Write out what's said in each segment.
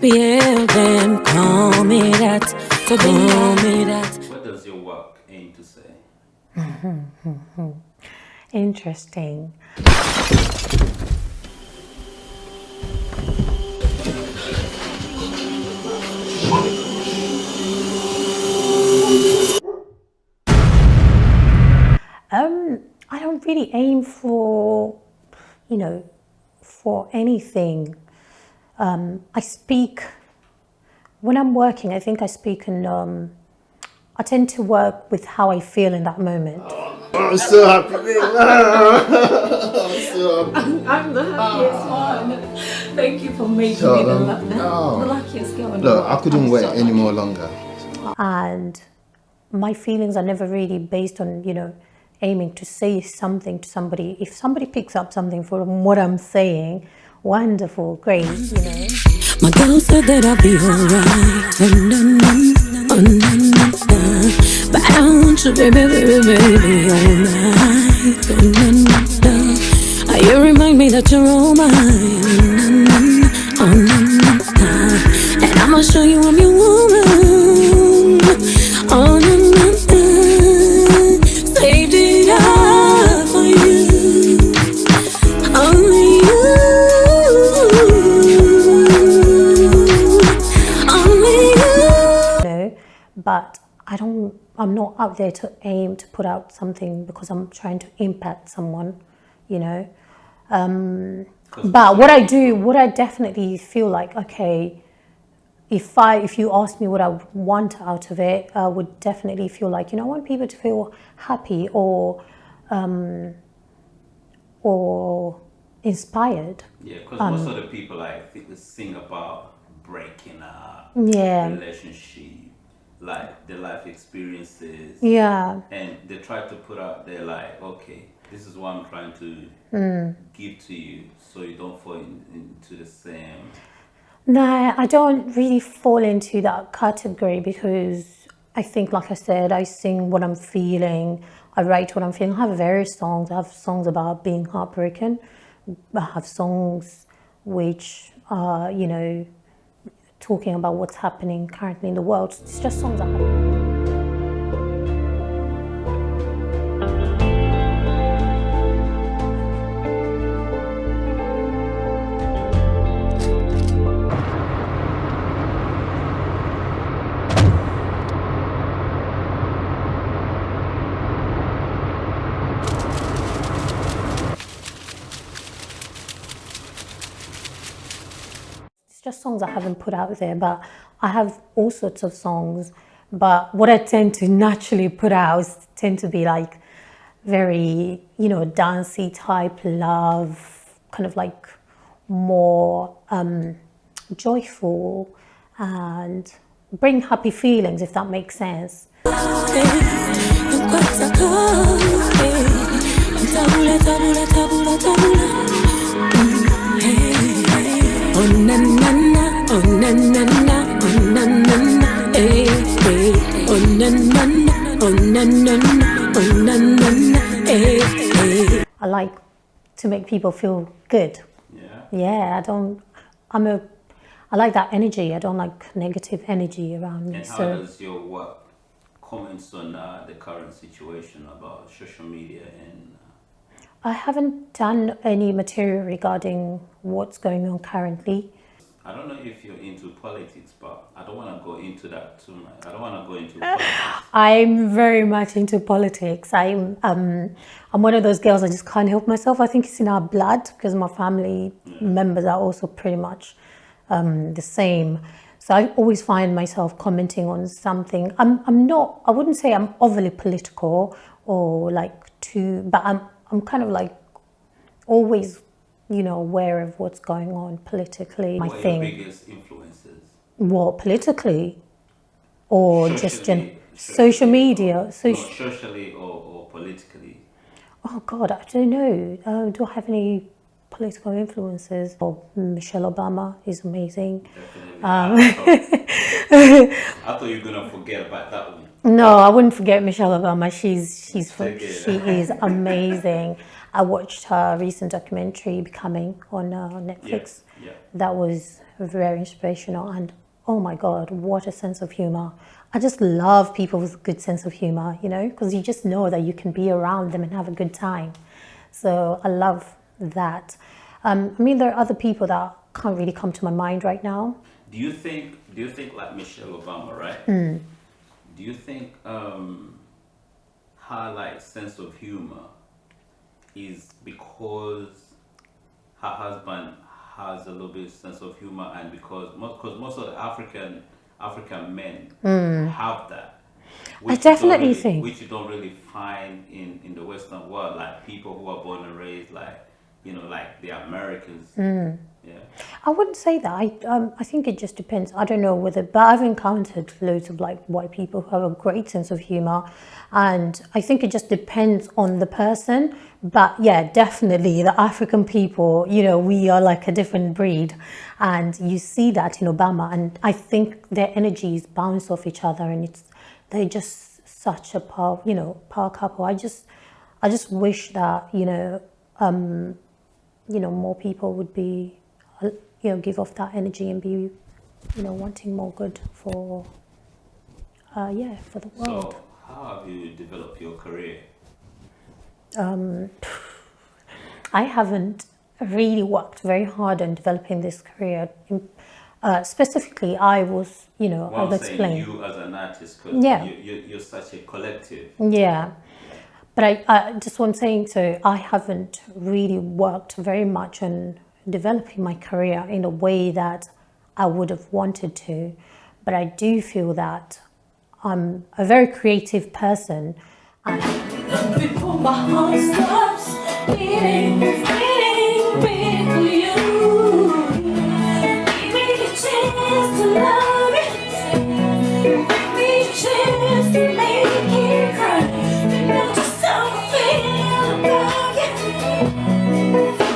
ANGEL-SBL, them call me that, so call me that. What does your work aim to say? Interesting. I don't really aim for, for anything. I speak, when I'm working, I think I speak in, I tend to work with how I feel in that moment. I'm so happy. I'm so happy. I'm the happiest one. Thank you for making me the luckiest girl in the world. Look, I couldn't wait any more longer. And my feelings are never really based on, aiming to say something to somebody. If somebody picks up something from what I'm saying, wonderful, great, My girl said that I'll be alright. But I want you, baby, all night. You remind me that you're all mine. And I'ma show you I'm your woman. Oh, saved it all for you. Only you. But I'm not out there to aim to put out something because I'm trying to impact someone, But what I definitely feel like, okay, if you ask me what I would want out of it, I would definitely feel like, I want people to feel happy or inspired. Yeah, because most of the people I think they sing about breaking up, relationship, like their life experiences. Yeah. And they try to put out there like, okay, this is what I'm trying to give to you so you don't fall into the same. No, I don't really fall into that category because I think, like I said, I sing what I'm feeling. I write what I'm feeling. I have various songs. I have songs about being heartbroken. I have songs which are, talking about what's happening currently in the world. It's just songs I have. Just songs I haven't put out there, but I have all sorts of songs. But what I tend to naturally put out tend to be like very, dancey type love, kind of like more joyful and bring happy feelings, if that makes sense. Oh na na na, oh na na na, oh na na na, eh eh. Oh na na na, oh na na na, oh na na na, eh eh. I like to make people feel good. Yeah. I like that energy. I don't like negative energy around me. And how does your work comments on the current situation about social media and? I haven't done any material regarding what's going on currently. I don't know if you're into politics, but I don't want to go into that too much. I don't want to go into politics. I'm very much into politics. I'm one of those girls, I just can't help myself. I think it's in our blood because my family members are also pretty much the same. So I always find myself commenting on something. I wouldn't say I'm overly political or but I'm kind of like always, aware of what's going on politically. What are your biggest influences? What, politically? Or socially, just social media? Socially or politically? Oh God, I don't know. Do I have any political influences? Michelle Obama is amazing. Definitely. I thought you were going to forget about that one. No, I wouldn't forget Michelle Obama. She is amazing. I watched her recent documentary, Becoming, on Netflix. Yeah. That was very inspirational, and oh my God, what a sense of humor. I just love people with a good sense of humor, you know, because you just know that you can be around them and have a good time. So I love that. I mean, there are other people that can't really come to my mind right now. Do you think like Michelle Obama, right? Do you think her like sense of humor is because her husband has a little bit of sense of humor, and because most of the African men have that, I definitely think, which you don't really find in the Western world, like people who are born and raised like, you know, like the Americans. Yeah. I wouldn't say that. I think it just depends. I don't know whether, but I've encountered loads of like white people who have a great sense of humor, and I think it just depends on the person. But yeah, definitely the African people, you know, we are like a different breed, and you see that in Obama, and I think their energies bounce off each other, and they're just such a power couple. I just wish that, you know, more people would be, you know, give off that energy and be, you know, wanting more good for the world. So how have you developed your career? I haven't really worked very hard on developing this career. Specifically, I was, you know, Well, I'll explain. You as an artist, because you're such a collective. Yeah. But I just want saying, so I haven't really worked very much on developing my career in a way that I would have wanted to. But I do feel that I'm a very creative person. Before my heart stops beating, beating for you. Give me a chance to love it. Give me a chance to make it cry. You know just how I feel about you.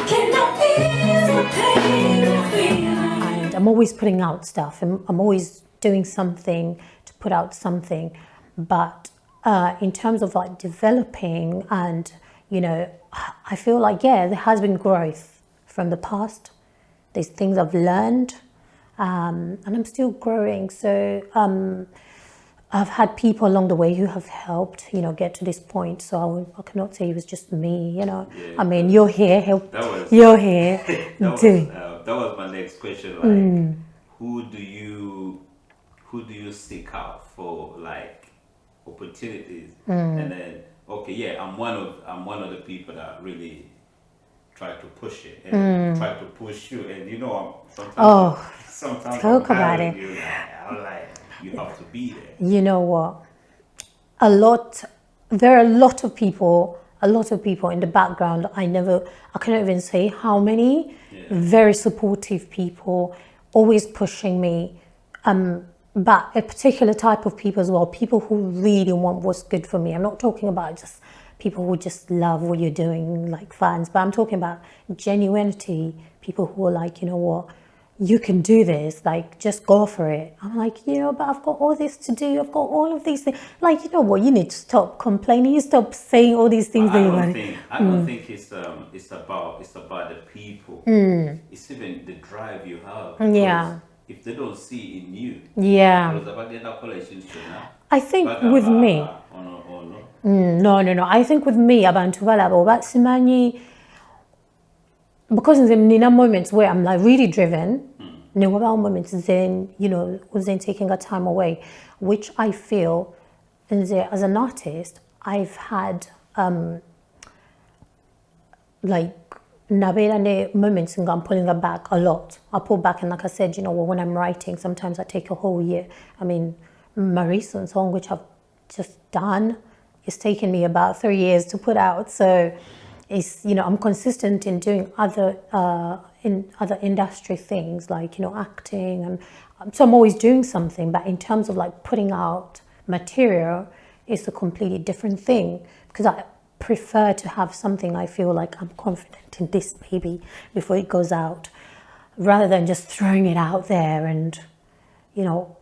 Can I feel the pain I feel? And I'm always putting out stuff. I'm always doing something to put out something. But in terms of like developing, and you know, I feel like there has been growth from the past. There's things I've learned, and I'm still growing. So I've had people along the way who have helped, you know, get to this point. So I cannot say it was just me, you know. Yeah, I mean, you're here, you're here. that was my next question. Like, who do you seek out for like opportunities? And then I'm one of the people that really try to push it and try to push you, and you know, sometimes talk about it. You, I'm like, you have to be there. You know what? There are a lot of people in the background. I cannot even say how many. Very supportive people, always pushing me. But a particular type of people as well, people who really want what's good for me. I'm not talking about just people who just love what you're doing, like fans, but I'm talking about genuinity, people who are like, you know what, you can do this, like, just go for it. I'm like, you know, but I've got all this to do, I've got all of these things. Like, you know what, you need to stop complaining, you stop saying all these things. I don't think it's about the people. It's even the drive you have. Yeah. If they don't see in you. Yeah. I think with me. No. I think with me, abantu balabo batsimanyi, because nina moments where I'm like really driven. No about moments then, you know, then taking a time away, which I feel as an artist, I've had like Nabelane moments and I'm pulling it back a lot. I pull back, and like I said, you know, when I'm writing, sometimes I take a whole year. I mean, my recent song, which I've just done, it's taken me about 3 years to put out. So it's, you know, I'm consistent in doing other industry things, like, you know, acting, and so I'm always doing something. But in terms of like putting out material, it's a completely different thing, because I prefer to have something I feel like I'm confident in this baby before it goes out, rather than just throwing it out there. And, you know,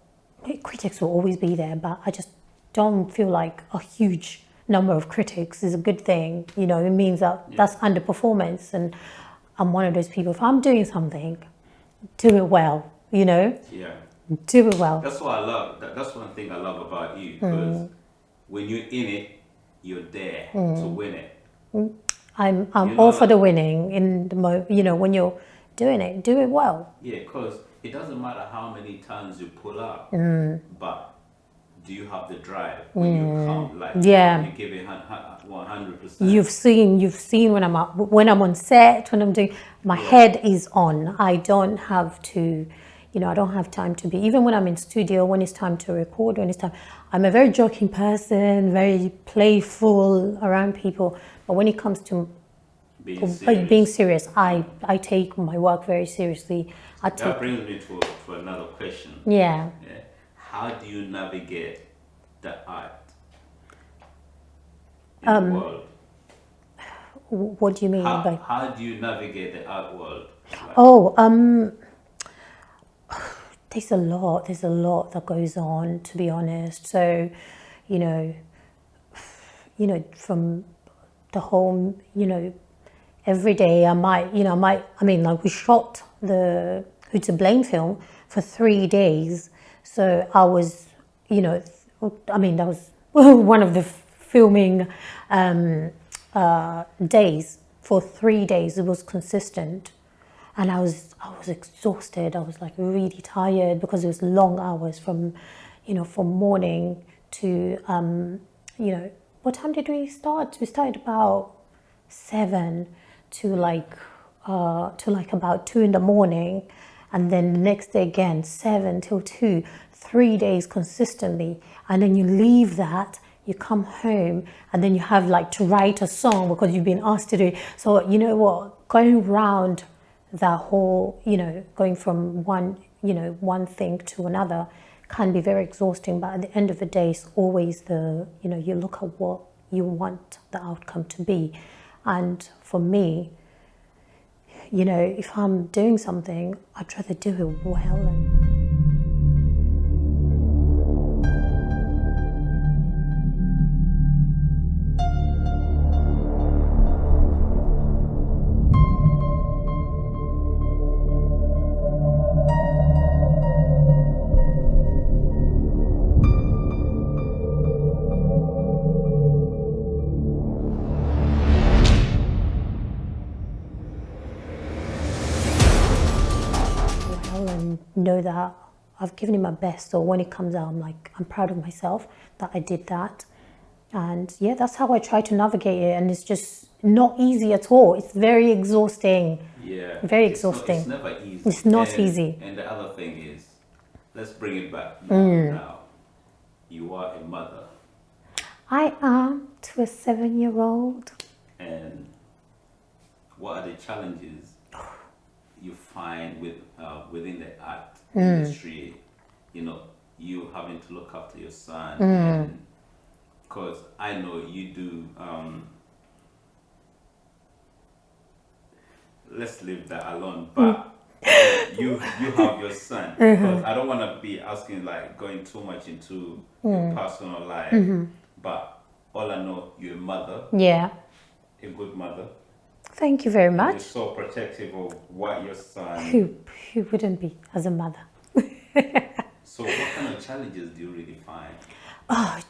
critics will always be there, but I just don't feel like a huge number of critics is a good thing. You know, it means that that's underperformance, and I'm one of those people. If I'm doing something, do it well. Yeah. Do it well. That's what I love. That's one thing I love about you, because when you're in it, you're there to win it. I'm You all know, for the winning in the when you're doing it, do it well. Yeah, because it doesn't matter how many times you pull up, but do you have the drive when you come? Like, Yeah. you give it 100%. You've seen when I'm on set, when I'm doing, my head is on. I don't have to, I don't have time to be, even when I'm in studio, when it's time to record, when it's time, I'm a very joking person, very playful around people. But when it comes to being serious, I take my work very seriously. That brings me to another question. Yeah. How do you navigate the art in the world? What do you mean by? How do you navigate the art world? There's a lot that goes on, to be honest. So, from the whole, every day like we shot the Who to Blame film for 3 days. So I was, that was one of the filming days. For 3 days. It was consistent. And I was exhausted. I was like really tired because it was long hours from morning to, what time did we start? We started about 7 to about 2 in the morning. And then the next day again, 7 till 2, 3 days consistently. And then you leave that, you come home, and then you have like to write a song because you've been asked to do it. So you know what, going round that whole, going from one thing to another can be very exhausting. But at the end of the day, it's always you look at what you want the outcome to be. And for me, if I'm doing something, I'd rather do it well. And know that I've given it my best. So when it comes out, I'm proud of myself that I did that. And yeah, that's how I try to navigate it. And it's just not easy at all. It's very exhausting. Yeah. Very exhausting. It's never easy. It's not easy. And the other thing is, let's bring it back now. You are a mother. I am, to a 7-year-old. And what are the challenges you find within the art industry? You having to look after your son, because I know you do. Let's leave that alone. But you have your son. Because I don't want to be asking, like, going too much into your personal life. But all I know, you're a mother. Yeah. A good mother. Thank you very You're much. so protective of what your son. Who wouldn't be as a mother? So what kind of challenges do you really find?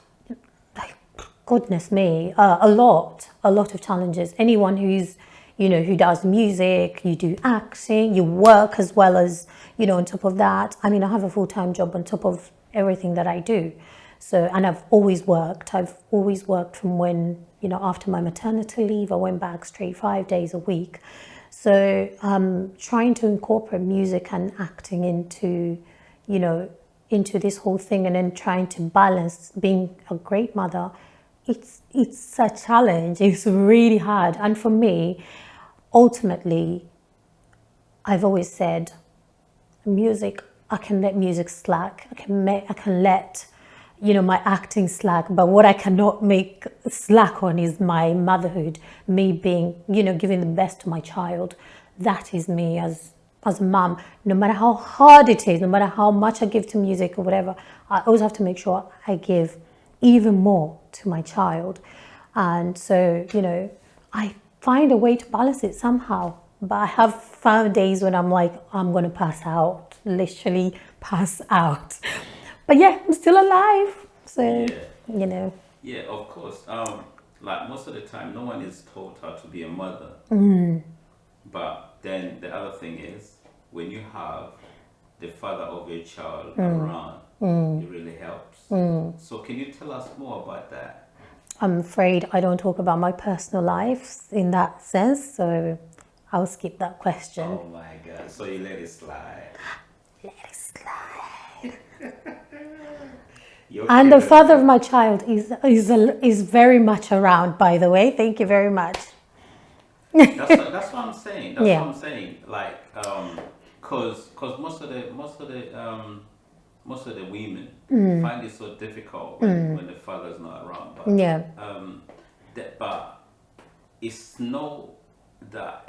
Goodness me, a lot of challenges. Anyone who's, who does music, you do acting, you work as well as, on top of that. I have a full-time job on top of everything that I do. So, and I've always worked from when, after my maternity leave, I went back straight 5 days a week. So trying to incorporate music and acting into this whole thing, and then trying to balance being a great mother, it's a challenge. It's really hard. And for me, ultimately, I've always said, music, I can let music slack. I can let my acting slack, but what I cannot make slack on is my motherhood, me being, giving the best to my child. That is me as a mom. No matter how hard it is, no matter how much I give to music or whatever, I always have to make sure I give even more to my child. And so, I find a way to balance it somehow. But I have found days when I'm like, I'm going to pass out. literally pass out. But yeah, I'm still alive. So, Yeah. you know. Yeah, of course. Like most of the time, no one is taught how to be a mother. But then the other thing is, when you have the father of your child around, it really helps. So can you tell us more about that? I'm afraid I don't talk about my personal life in that sense, so I'll skip that question. Oh my God! So you let it slide. Let it slide. You And okay the with father it? of my child is very much around, by the way. Thank you very much. That's what I'm saying. That's Yeah. what I'm saying. Like, cause most of the women find it so difficult when the father's not around. But Yeah. but it's no that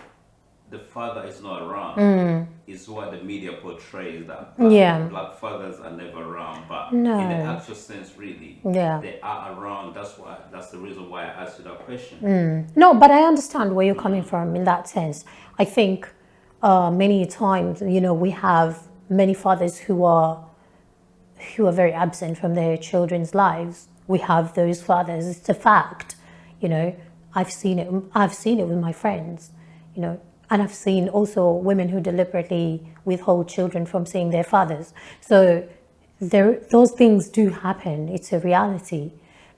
the father is not around. Is what the media portrays that black fathers are never around. But in the No. actual sense, really, Yeah. they are around. That's the reason why I asked you that question. No, but I understand where you're coming from in that sense. I think many times, we have many fathers who are very absent from their children's lives. We have those fathers. It's a fact. I've seen it. I've seen it with my friends. And I've seen also women who deliberately withhold children from seeing their fathers. So those things do happen. It's a reality.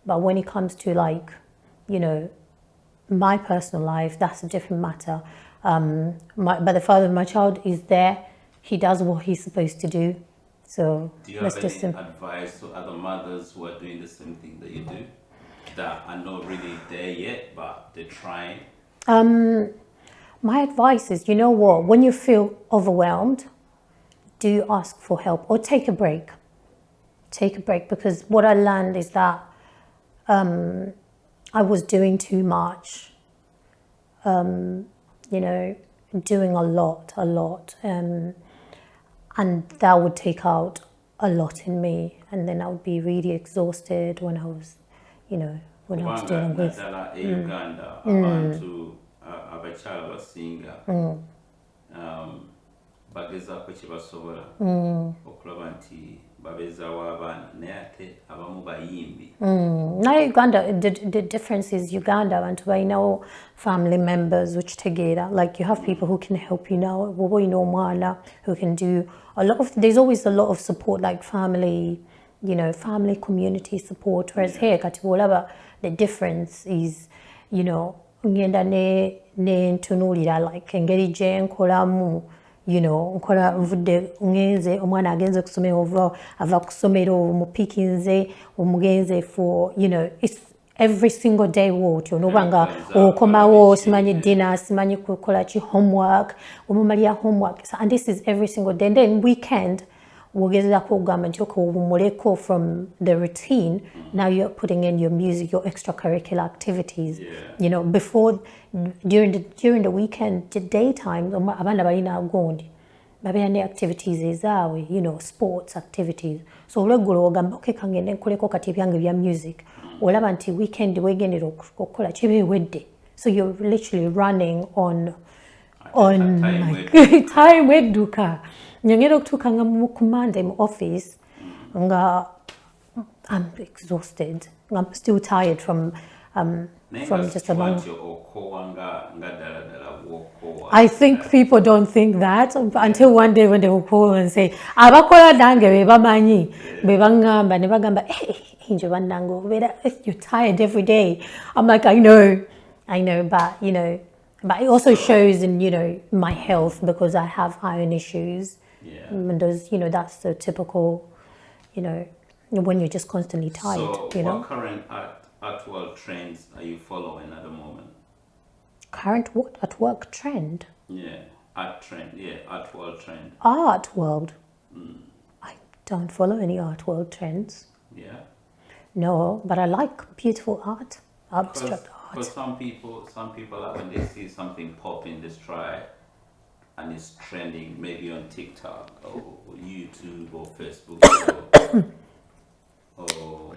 But when it comes to my personal life, that's a different matter. But the father of my child is there. He does what he's supposed to do. So Do you have any advice to other mothers who are doing the same thing that you do, that are not really there yet, but they're trying? My advice is, you know what? When you feel overwhelmed, do ask for help or take a break. Take a break, because what I learned is that I was doing too much. Doing a lot. And that would take out a lot in me, and then I would be really exhausted when I was dealing with. Nadala Uganda, abantu abakyala basinga bagezaako kye basobola okulaba nti babeezaawo abaana naye ate abamu bayimbi. Now Uganda, the difference is Uganda abantu balinawo family members which together, like you have people who can help you now, omwana who can do a lot of, there's always a lot of support, like family, family community support, whereas here kati bwolaba the difference is, ngenda ne ntunuulira like engeri gye nkolamu, nkola nvudde ngenze omwana agenze kusomero ava kusomero mupikinze omugenze for it's every single day wotyo nobanga okomawo simanyi dinner simanyi kukola ki homework omumalya homework, and this is every single day. And then weekend wogezaako okugamba nti obumuleko from the routine, now you're putting in your music, your extracurricular activities. Before, during the weekend, the daytime, abaana balina gondi babeera ne activities ezaabwe, sports activities. So olweggulo ogamba okay kangende nkoleko kati ebyange bya music, olaba nti weekend weegendera okukola kibeewedde. So you're literally running on time edduka. Nyongera okutuuka nga ku Monday mu office nga I'm exhausted. I'm still tired from just a long. I think people don't think that until one day when they will call and say, abakola dange bebamanyi bebangamba ne bagamba inje bannange you're tired every day. I'm like, I know, but but it also shows in my health, because I have iron issues. And those, that's the typical, when you're just constantly tired. So what current art world trends are you following at the moment? Current what? At work trend? Yeah, art trend. Yeah, art world trend. Art world? I don't follow any art world trends. Yeah? No, but I like beautiful art, abstract art. Because some people when they see something popping, they try, and it's trending maybe on TikTok or YouTube or Facebook or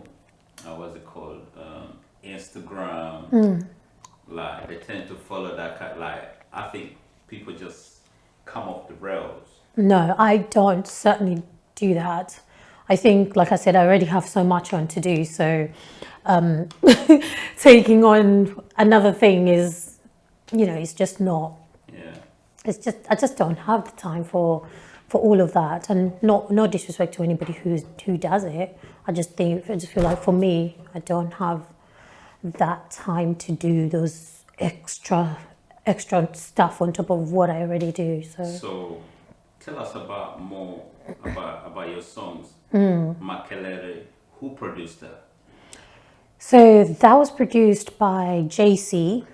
what's it called? Instagram. Like they tend to follow that kind. Like I think people just come off the rails No, I don't certainly do that. I think, like I said, I already have so much on to do. So um, taking on another thing is, it's just not. Yeah. It's just I just don't have the time for all of that. And no disrespect to anybody who does it. I just feel like for me, I don't have that time to do those extra stuff on top of what I already do. So tell us more about your songs. Makelele, who produced that? So that was produced by JC,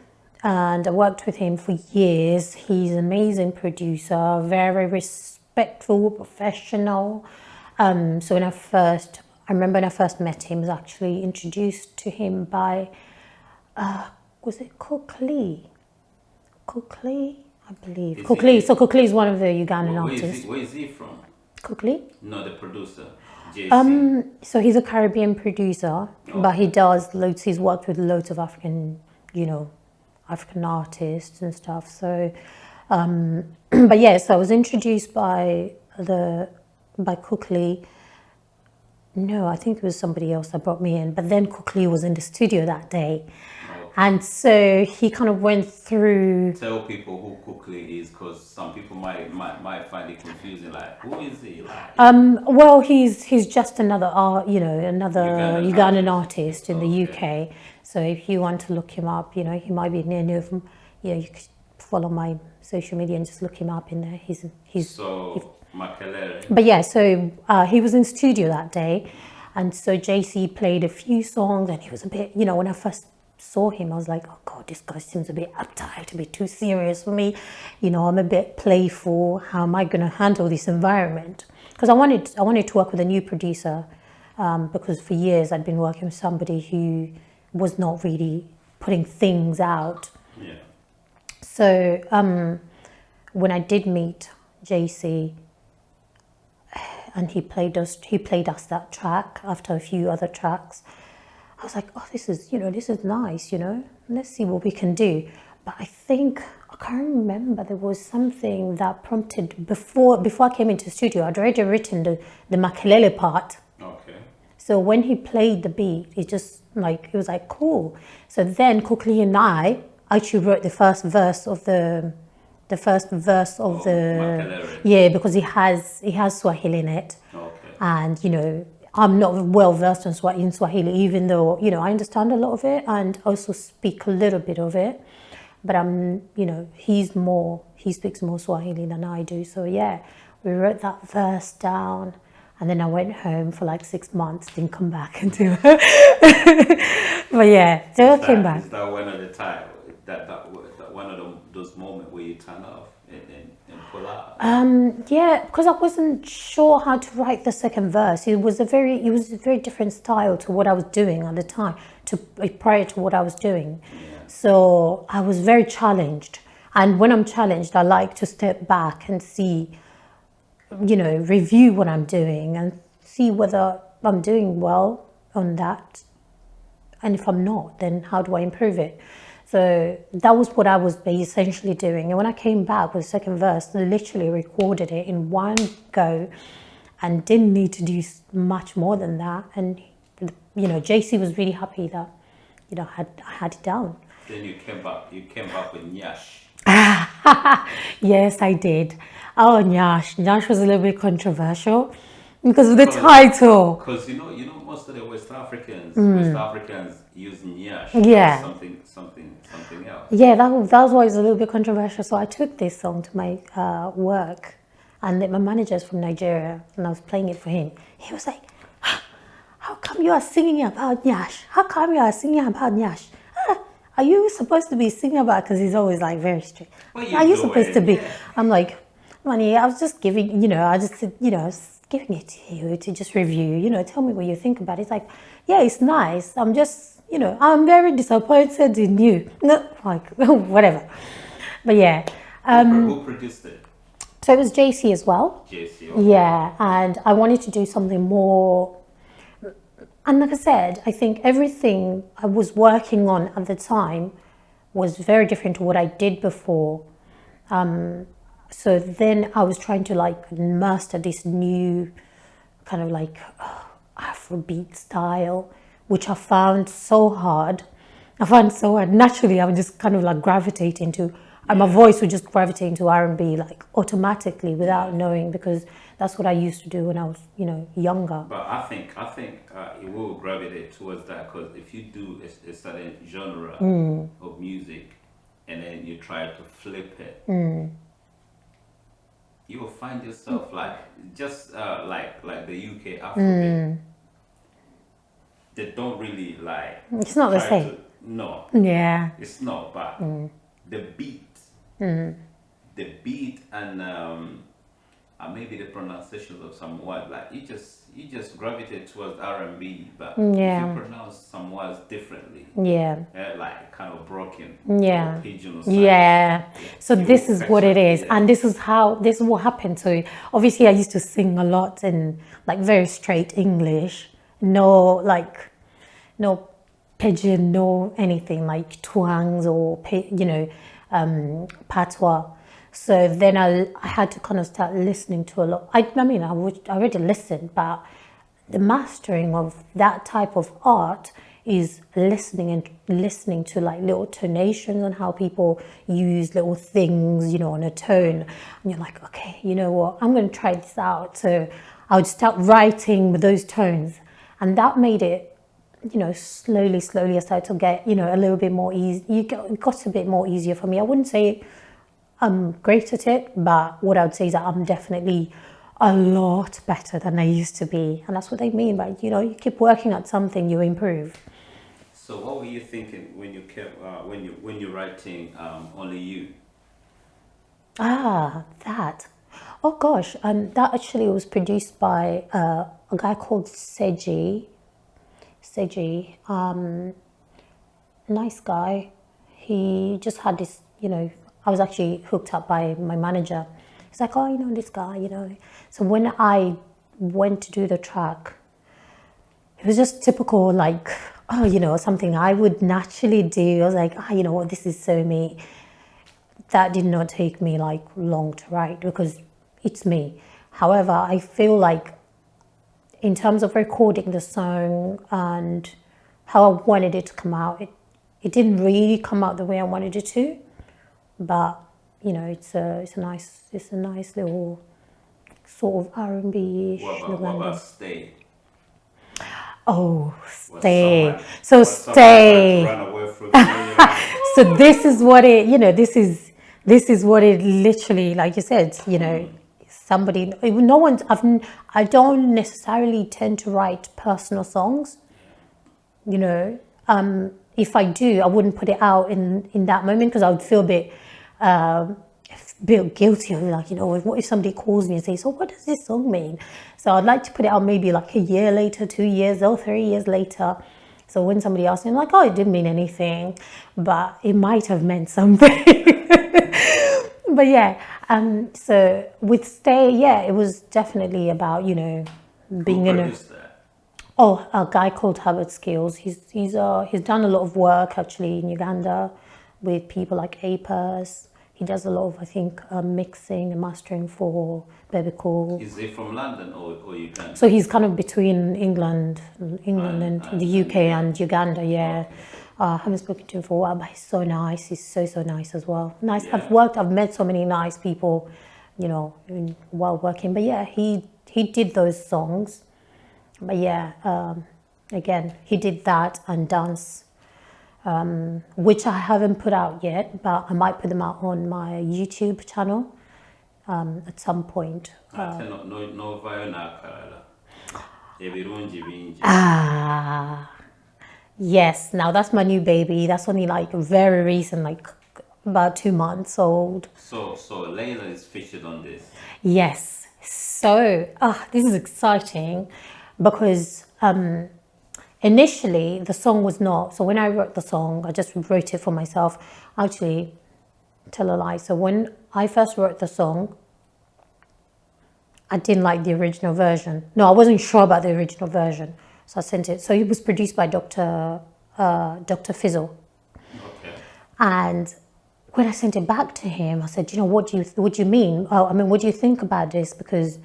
and I worked with him for years. He's an amazing producer, very respectful, professional. So I remember when I first met him, I was actually introduced to him by, was it Cook-Lee? Cook-Lee, I believe. Cook-Lee. So Cook-Lee is one of the Ugandan artists. Where is he from? Cook-Lee? No, the producer. JC. So he's a Caribbean producer, but he's worked with loads of African artists and stuff. So, but yeah, so I was introduced by Cook-Lee. No, I think it was somebody else that brought me in, but then Cook-Lee was in the studio that day. And so he kind of went through. Tell people who Cook-Lee is, because some people might find it confusing. Like, who is he? Like, Well, he's just another Ugandan artist in the UK. So if you want to look him up, he might be near from. You could follow my social media and just look him up in there. He's Makelele. But yeah, so he was in studio that day, and so JC played a few songs, and he was a bit, when I first saw him, I was like, oh God, this guy seems a bit uptight, a bit too serious for me. I'm a bit playful. How am I going to handle this environment? Because I wanted to work with a new producer, because for years I'd been working with somebody who was not really putting things out. Yeah. So when I did meet JC, and he played us that track after a few other tracks, I was like, oh, this is nice, let's see what we can do. But I can't remember, there was something that prompted before I came into the studio. I'd already written the Makelele part. Okay. So when he played the beat, it was like cool. So then Cook-Lee and I actually wrote the first verse of the Makelele. Yeah, because he has Swahili in it. Okay. And I'm not well versed in Swahili, even though I understand a lot of it and also speak a little bit of it. But he speaks more Swahili than I do. So yeah, we wrote that verse down, and then I went home for like 6 months, didn't come back until. But yeah, still came back. Is that one of the time that one of those moments where you turn off and pull out? Yeah, because I wasn't sure how to write the second verse. It was a very different style to what I was doing at the time, prior to what I was doing. Yeah. So I was very challenged. And when I'm challenged, I like to step back and see, review what I'm doing and see whether I'm doing well on that. And if I'm not, then how do I improve it? So that was what I was essentially doing. And when I came back with the second verse, I literally recorded it in one go and didn't need to do much more than that. And, JC was really happy that, I had it down. Then you came back with Nyash. Yes, I did. Oh, Nyash. Nyash was a little bit controversial because of the title. Because, most of the West Africans use Nyash. Yeah. Something else. Yeah, that was why it was a little bit controversial. So I took this song to my work, and my manager's from Nigeria, and I was playing it for him. He was like, how come you are singing about Nyash? How come you are singing about Nyash? Are you supposed to be singing about, because he's always like very strict. Are you supposed to be? Yeah. I'm like, Money, I was just giving, I was giving it to you to just review, tell me what you think about it. It's like, yeah, it's nice. I'm just, I'm very disappointed in you. No, like, whatever. But yeah. Who produced it? So it was JC as well. JC, okay. Yeah, and I wanted to do something more. And like I said, I think everything I was working on at the time was very different to what I did before. So then I was trying to like master this new kind of like Afrobeat style, which I found so hard. Naturally, I would just kind of like gravitate into, and my voice would just gravitate into R&B like automatically without knowing, because that's what I used to do when I was, younger. But I think it will gravitate towards that, because if you do a certain genre of music and then you try to flip it, you will find yourself like just like the UK Afrobeat. They don't really like. It's not the same. No. Yeah. It's not, but the beat, and maybe the pronunciations of some words, like you just gravitate towards R&B, but if you pronounce some words differently, like kind of broken, or pigeon or something. Yeah. So this is what it is, and this is what happened. So obviously, I used to sing a lot in like very straight English, no pigeon, no anything like twangs or patois. So then I had to kind of start listening to a lot. I already listened, but the mastering of that type of art is listening to like little tonations and how people use little things, on a tone. And you're like, okay, you know what? I'm going to try this out. So I would start writing with those tones, and that made it, slowly I started to get, a little bit more easy. It got a bit more easier for me. I wouldn't say I'm great at it, but what I would say is that I'm definitely a lot better than I used to be. And that's what they mean by, you keep working at something, you improve. So what were you thinking when you kept, when you're writing Only You? That. Oh gosh, that actually was produced by a guy called Seji. Nice guy. He just had this, I was actually hooked up by my manager. He's like, oh, this guy, So when I went to do the track, it was just typical, like, something I would naturally do. I was like, you know what, this is so me. That did not take me like long to write, because it's me. However, I feel like in terms of recording the song and how I wanted it to come out, it didn't really come out the way I wanted it to. But it's a nice little sort of R&B-ish. What about Stay? Oh, Stay. So Stay. So this is what it. This is what it literally, like you said. Somebody. No one's. I don't necessarily tend to write personal songs. If I do, I wouldn't put it out in that moment, because I would feel a bit guilty of, like, what if somebody calls me and says, so what does this song mean? So I'd like to put it out maybe like a year later, 2 years or 3 years later. So when somebody asks me, I'm like, oh, it didn't mean anything, but it might have meant something. But yeah, so with Stay, it was definitely about, being in a... Oh, a guy called Heart Stops. He's done a lot of work actually in Uganda with people like APAS. He does a lot of, I think, mixing and mastering for Baby Cool. Is he from London or Uganda? So he's kind of between England and the UK and Uganda. Yeah, okay. I haven't spoken to him for a while, but he's so nice. He's so nice as well. Nice. Yeah. I've met so many nice people, while working. But yeah, he did those songs. But yeah, again, he did that and Dance, which I haven't put out yet, but I might put them out on my YouTube channel at some point. Yes, now that's my new baby. That's only like very recent, like about 2 months old. So Layla is featured on this? Yes. So, this is exciting. Because initially the song was not. So when I wrote the song, I just wrote it for myself. Actually, tell a lie. So when I first wrote the song, I didn't like the original version. No, I wasn't sure about the original version. So I sent it. So it was produced by Dr. Fizzle. Okay. And when I sent it back to him, I said, you know, what do you mean? I mean, what do you think about this? Because,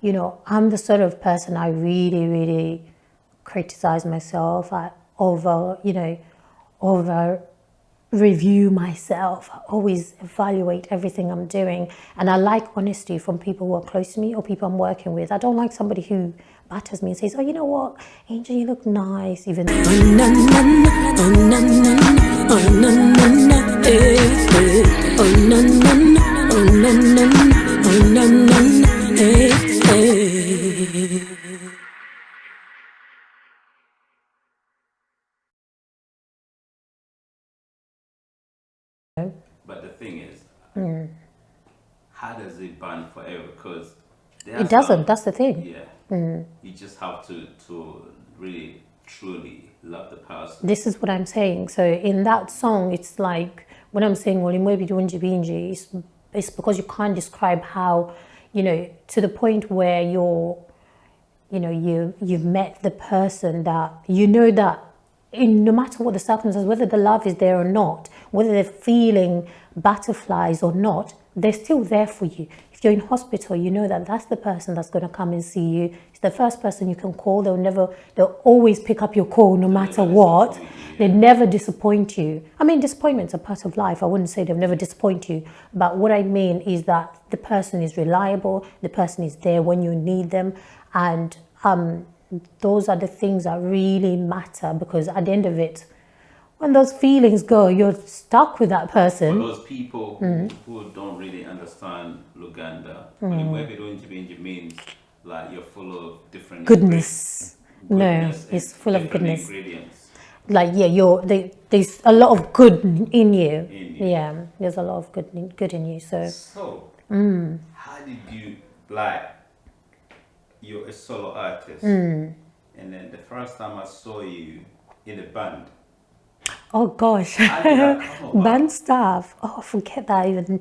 you know, I'm the sort of person, I really, really criticize myself. I over review myself. I always evaluate everything I'm doing. And I like honesty from people who are close to me or people I'm working with. I don't like somebody who batters me and says, oh, you know what, Angel, you look nice, even though... Oh na na na, oh na na na, oh na na na, eh eh. Oh na na na, oh na na na, oh na na na, eh eh. But the thing is, how does it burn forever? Because It doesn't, that's the thing. Yeah, you just have to really truly love the person. This is what I'm saying. So in that song, it's like when I'm saying it's because you can't describe how, you know, to the point where you've met the person that you know that no matter what the circumstances, whether the love is there or not, whether they're feeling butterflies or not, they're still there for you. If you're in hospital, you know that that's the person that's going to come and see you. It's the first person you can call. They'll always pick up your call no matter what. They never disappoint you. I mean, disappointments are part of life. I wouldn't say they'll never disappoint you. But what I mean is that the person is reliable. The person is there when you need them. And those are the things that really matter, because at the end of it, when those feelings go, you're stuck with that person. For those people who don't really understand Luganda, it means like you're full of different goodness. No, it's full of goodness. Ingredients. Like, yeah, there's a lot of good in you. Yeah, there's a lot of good in you. So, how did you, like, you're a solo artist, and then the first time I saw you in a band. Oh gosh, How did that come about? band stuff. Oh, forget that even.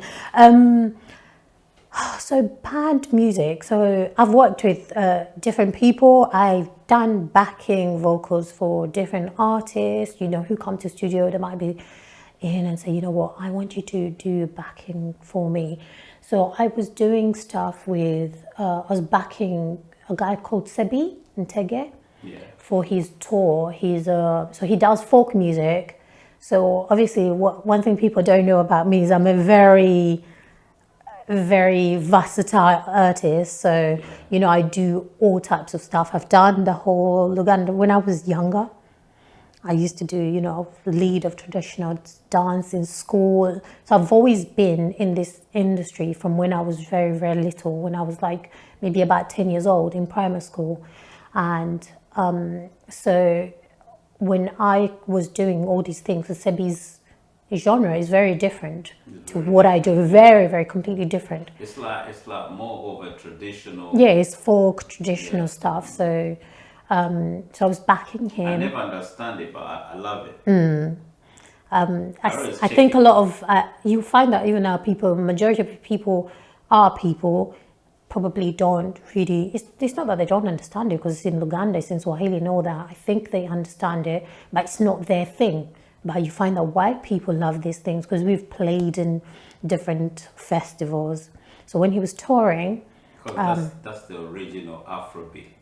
So band music. So I've worked with different people. I've done backing vocals for different artists, you know, who come to studio. They might be in and say, you know what, I want you to do backing for me. So I was doing stuff with, I was backing a guy called Sbl Motoka for his tour. So he does folk music. So obviously one thing people don't know about me is I'm a very versatile artist. So, you know, I do all types of stuff. I've done the whole Uganda. When I was younger, I used to do, you know, lead of traditional dance in school. So I've always been in this industry from when I was very, very little, when I was like maybe about 10 years old in primary school. And so when I was doing all these things, the Sebi's genre is very different to what I do. Very, very completely different. It's like more of a traditional. Yeah, it's folk traditional stuff. So I was backing him. I never understand it, but I love it. I think a lot of you find that even now majority of people probably don't really. It's not that they don't understand it, because it's in Luganda, it's in Swahili, and all that. I think they understand it, but it's not their thing. But you find that white people love these things because we've played in different festivals. So when he was touring, that's the original Afrobeat.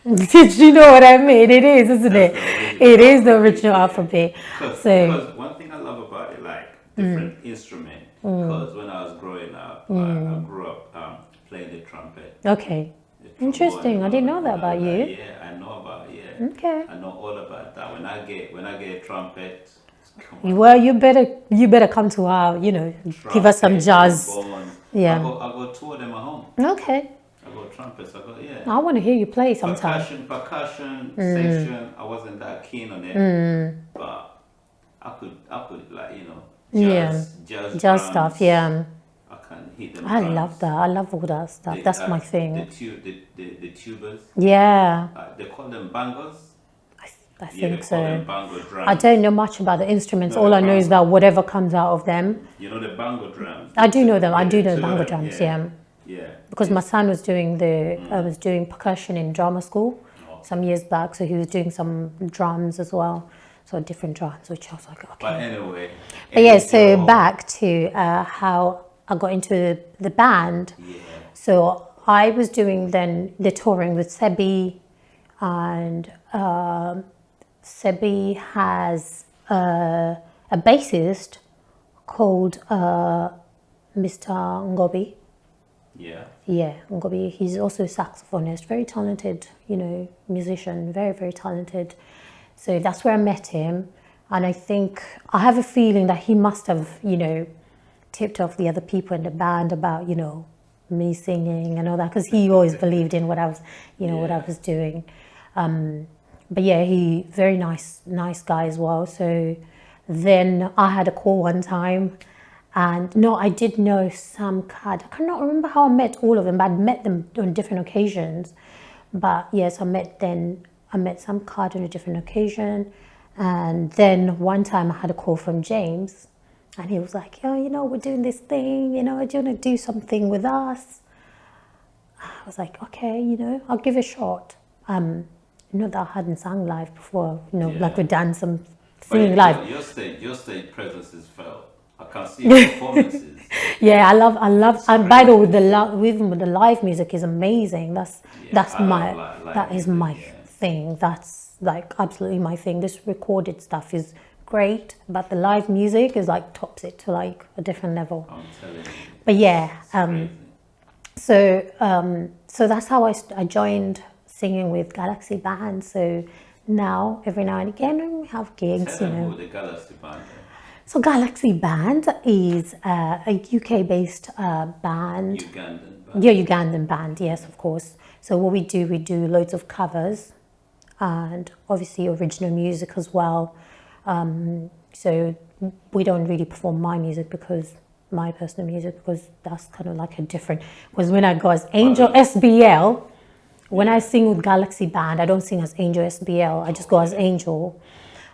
Did you know what I mean? It is, isn't it? It is the original Afrobeat. Because one thing I love about it, like different instrument. Because when I was growing up, I grew up playing the trumpet. Okay. Interesting. I didn't know that about you. Yeah, I know about Okay. I know all about that. When I get a trumpet. Well, you better come to our, you know, give us some jazz. Yeah. I got two of them at home. Okay. I got trumpets. I want to hear you play sometime. Percussion section. I wasn't that keen on it, but I could like, you know, jazz drums, stuff. Yeah. I can hit them. I love that. I love all that stuff. That's my thing. The tubas. Yeah. They call them bangos. I think so. Bango drums. I don't know much about the instruments. All I know is that whatever comes out of them. You know the bango drums. I do know them. I do know the bango drums. Yeah. Yeah. Because my son was doing was doing percussion in drama school some years back, so he was doing some drums as well. so different genres, which I was like, okay. But anyway. But yeah, so back to how I got into the band. Yeah. So I was doing then the touring with Sebi, and Sebi has a bassist called Mr. Ngobi. Yeah. Yeah, Ngobi. He's also a saxophonist, very talented, musician, very, very talented. So that's where I met him. And I think, I have a feeling that he must have, tipped off the other people in the band about, me singing and all that, because he always believed in what I was, what I was doing. But yeah, he very nice guy as well. So then I had a call one time, and no, I did know Sam Cad. I cannot remember how I met all of them, but I'd met them on different occasions. But yes, I met Sam Cad on a different occasion. And then one time I had a call from James, and he was like, oh, we're doing this thing, do you want to do something with us? I was like, okay, I'll give it a shot. Not that I hadn't sung live before, like we've done some singing live. Your stage presence is felt. I can see your performances. Yeah, I love, and by the way, even with the live music is amazing. That is my thing. That's like absolutely my thing. This recorded stuff is great, but the live music is like tops it to like a different level. I'm telling you. But yeah, so that's how I joined singing with Galaxy Band. So now every now and again we have gigs. Tell them who the Galaxy Band is. So Galaxy Band is a UK-based band. Ugandan band. Yeah, Ugandan band, yes, of course. So what we do loads of covers and obviously original music as well. So we don't really perform my music, because my personal music, because that's kind of like a different, because when I go as ANGEL-SBL, when I sing with Galaxy Band, I don't sing as ANGEL-SBL, I just go as Angel.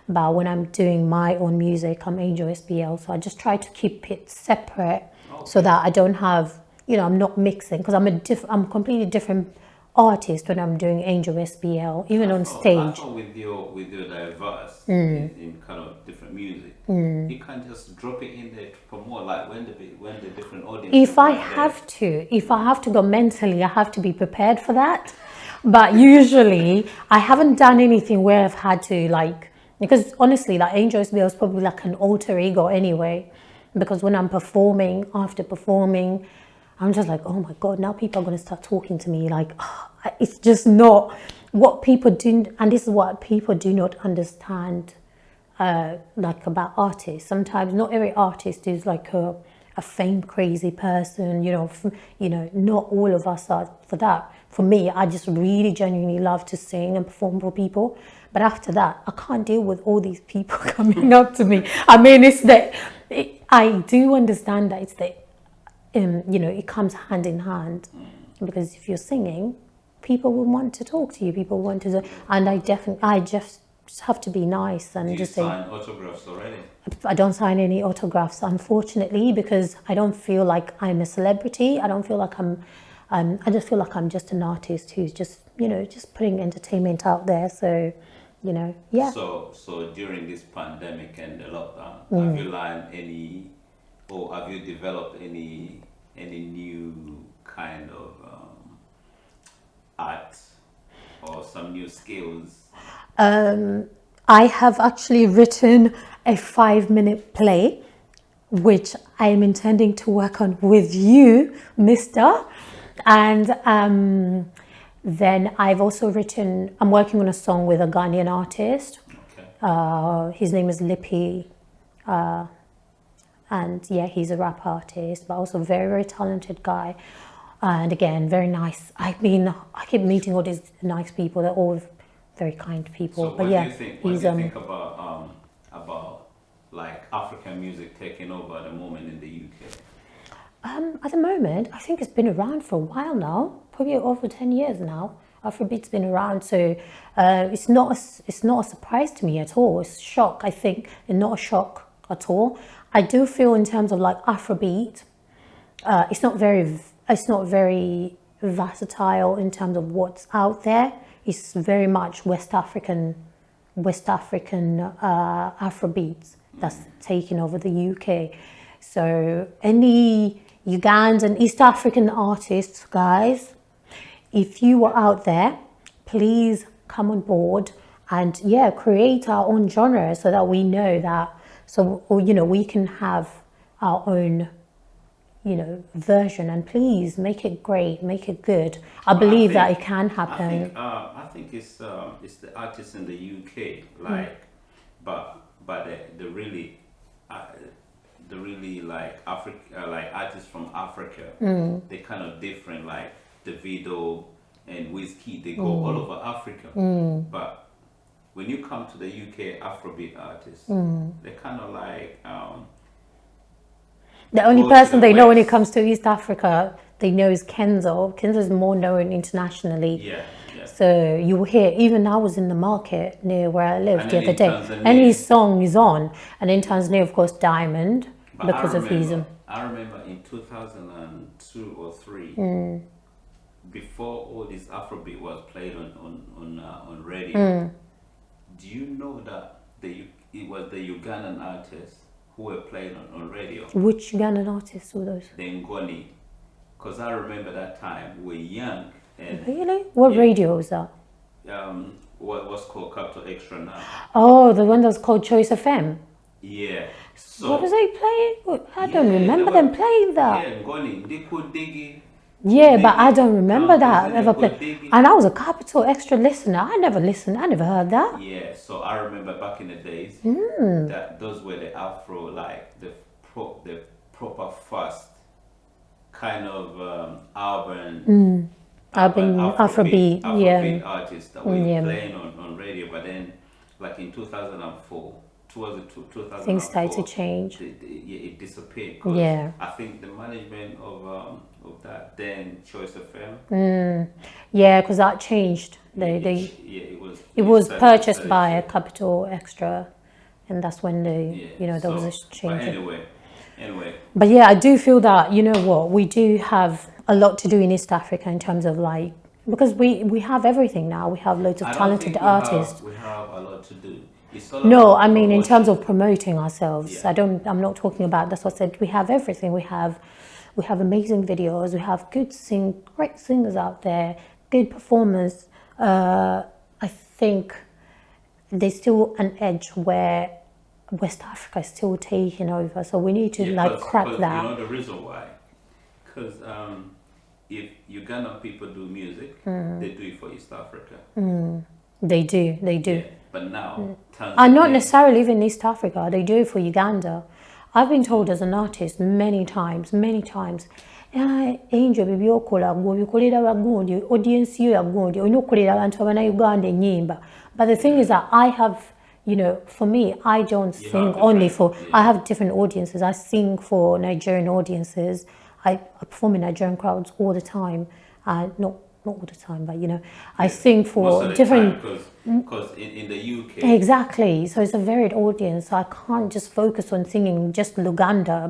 But when I'm doing my own music, I'm ANGEL-SBL. So I just try to keep it separate, so that I don't have, I'm not mixing, because I'm a completely different artist when I'm doing ANGEL-SBL, even on stage. I thought with your diverse in kind of different music, you can just drop it in there to promote, like when the different audience. If I have to go mentally, I have to be prepared for that. But usually, I haven't done anything where I've had to because honestly, like ANGEL-SBL is probably like an alter ego anyway. Because when I'm performing, after performing, I'm just like, oh my God, now people are going to start talking to me. Like, it's just not what people do. And this is what people do not understand, like about artists. Sometimes not every artist is like a fame crazy person, not all of us are for that. For me, I just really genuinely love to sing and perform for people. But after that, I can't deal with all these people coming up to me. I mean, I do understand that it's it comes hand in hand, because if you're singing, people will want to talk to you. People want to, and I just have to be nice and just say. Do you sign autographs already? I don't sign any autographs, unfortunately, because I don't feel like I'm a celebrity. I don't feel like I just feel like I'm just an artist who's just putting entertainment out there. So, yeah. So during this pandemic and the lockdown, have you learned any, or have you developed any new kind of art or some new skills? I have actually written a 5-minute play, which I am intending to work on with you, Mister. And then I've also I'm working on a song with a Ghanaian artist. Okay. His name is Lippy. And yeah, he's a rap artist, but also a very, very talented guy. And again, very nice. I keep meeting all these nice people. They're all very kind people. So but yeah, what do you think about like African music taking over at the moment in the UK? At the moment, I think it's been around for a while now, probably over 10 years now. Afrobeat's been around, so it's not a surprise to me at all. It's a shock, I think, and not a shock at all. I do feel in terms of like Afrobeat, it's not very versatile in terms of what's out there. It's very much West African West African Afrobeats that's taking over the UK. So any Ugandan, East African artists, guys, if you are out there, please come on board and yeah, create our own genre so that we know that, so you know, we can have our own, you know, version, and please make it great, make it good. I believe that it can happen. I think it's the artists in the UK, like, but the really like Africa, like artists from Africa, they kind of different, like Davido and Wizkid, they go all over Africa, but when you come to the UK Afrobeat artists, they're kind of like the only person they know when it comes to East Africa, they know is Kenzo. Kenzo is more known internationally. Yeah, yeah. So you will hear, even I was in the market near where I lived And the other day, Tanzania, and his song is on. And in Tanzania, of course, Diamond, but because of his. I remember in 2002 or 3, before all this Afrobeat was played on radio. Do you know that it was the Ugandan artists who were played on radio? Which Ugandan artists were those? The Ngoni. Because I remember that time we were young. And Really? What radio was that? What's called Capital Extra now. Oh, the one that's called Choice FM. Yeah. So What was they playing? I don't remember them playing that. Yeah, Ngoni. They could dig. Yeah, but I don't remember that ever playing. And I was a Capital Extra listener. I never listened. I never heard that. Yeah, so I remember back in the days that those were the Afro, like the proper first kind of urban Afrobeat, Afrobeat artists that were playing on radio. But then, like in 2004, towards 2004, things started to change. It disappeared. 'Cause I think the management of that then Choice FM. Yeah, because that changed. It was purchased by a Capital Extra, and that's when there was a change. But anyway. But yeah, I do feel that, you know what, we do have a lot to do in East Africa in terms of like, because we have everything now. We have loads of talented artists. We have a lot to do. No, I mean in terms of promoting ourselves. I'm not talking about, that's what I said. We have everything. We have amazing videos. We have great singers out there, good performers. I think there's still an edge where West Africa is still taking over. So we need to crack that. You know the reason why? Because if Ugandan people do music, they do it for East Africa. They do. Yeah, but now, and not necessarily even East Africa. They do it for Uganda. I've been told as an artist many times, Angel bibi okola bikolera bagundi audience yo yagundi onokolera abantu abana Uganda enyimba. But the thing is that I have, you know, for me, I don't sing only for, I have different audiences. I sing for Nigerian audiences. I perform in Nigerian crowds all the time. Not all the time, but you know, I sing for different. Because in the UK. Exactly. So it's a varied audience. So I can't just focus on singing just Luganda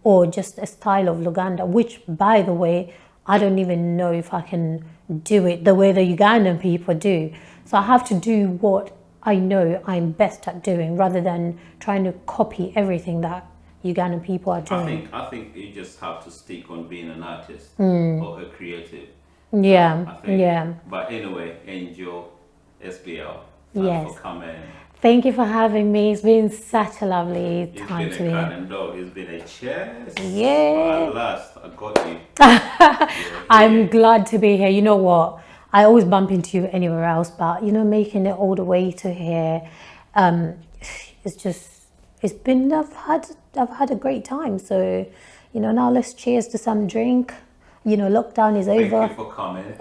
or just a style of Luganda, which, by the way, I don't even know if I can do it the way the Ugandan people do. So I have to do what I know I'm best at doing rather than trying to copy everything that Ugandan people are doing. I think you just have to stick on being an artist or a creative. Yeah. But anyway, ANGEL-SBL, yes, for coming. Thank you for having me. It's been such a lovely time to be here. It's been a chance. Yeah. At last, I got you. I'm glad to be here. You know what? I always bump into you anywhere else, but you know, making it all the way to here, I've had a great time. So, you know, now let's cheers to some drink. You know, lockdown is over. Thank you for coming.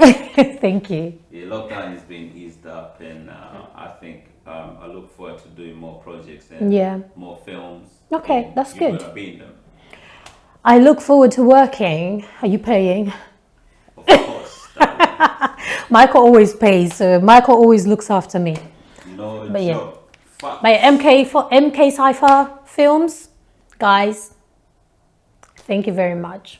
Thank you. Yeah, lockdown has been eased up, and I think I look forward to doing more projects and more films. Okay, that's good. You're gonna be in them. I look forward to working. Are you paying? Of course. Michael always pays, so Michael always looks after me. No but joke. Yeah. My MK Cypher Films, guys. Thank you very much.